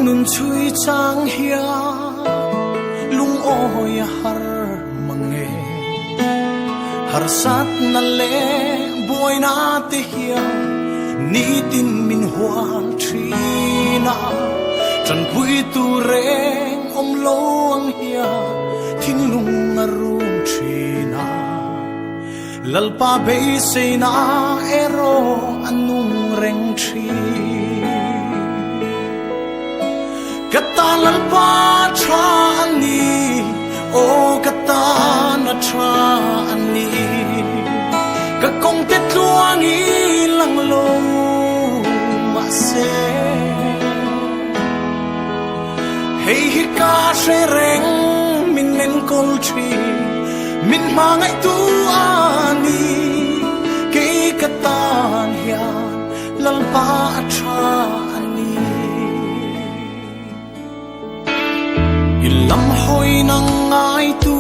nun chui chang hia lung oi har mange har sat na le boy na te hia ni tin min hual trina chan pui tu reng om lo ang hia thing lung arum trina lalpa be se na ero anung reng tri kata lalpa tra ani o kata na tra ani ka kong te tuang i lang lo ma se hey hi ka she reng min nen kol tri min ma ngai tu ani ke katan hian lalpa tra ani ilam hoi nang ngai tu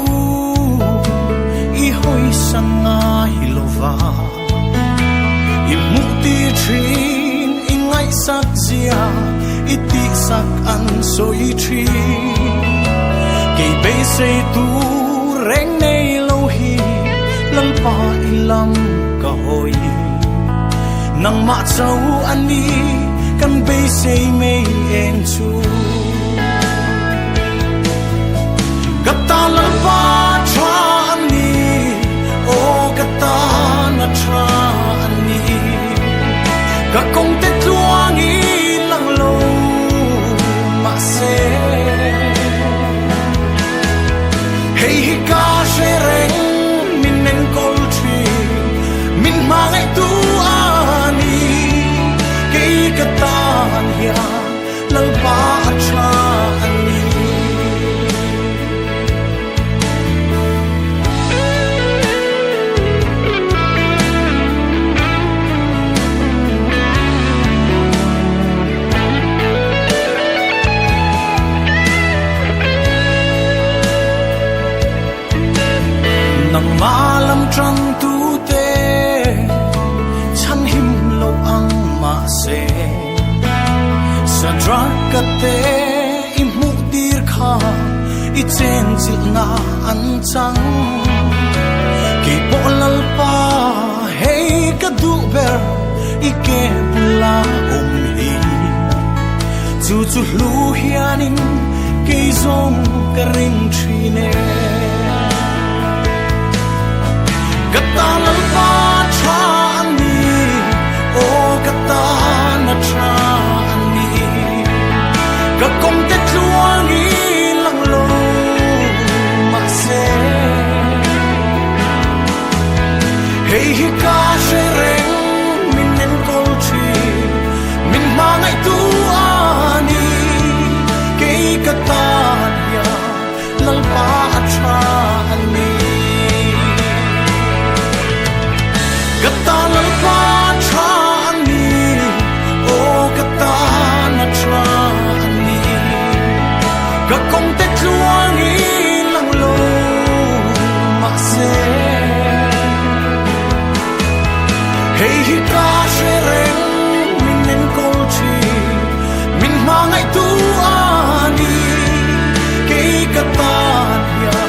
i hoi sang ngai lova i mukti trin i ngai sak zia i ti sak an soi tri ke be se tu reng nei lo hi lalpa ilam ka hoi nang ma chau ani kan be se mei en chu kata lalpa tra ani o kata na tra ani ka kong te tuang i lang lo ma se hey hi ka she reng min nen kol tri min ma ngai tu ani ke kata hia lalpa tra ani nang malam trăng tu te chan him lo ang ma se sa dra ka te i mu dir kha i chen chil na an chang ke bolal pa hey ka du ber i ke pula om hi chu chu lu hianin ke zong ka ring trine kata lalpa tra ani o kata na tra ani ka kong te tuang i lang lo ma se hey hi ka she reng min nen kol tri min ma ngai tu ani ke kata ya lalpa tra ani kata lalpa tra ani o kata na tra ani ka kong te tuang i lang lo ma se hey hi ka she reng min nen kol tri min ma ngai tu ani ke kata ya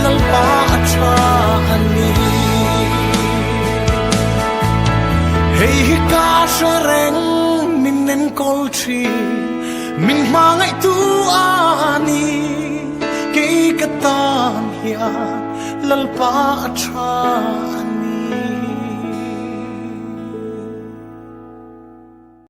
lalpa tra ani hey hi ka she reng min nen kol tri min ma ngai tu ani ke katan hia lalpa tra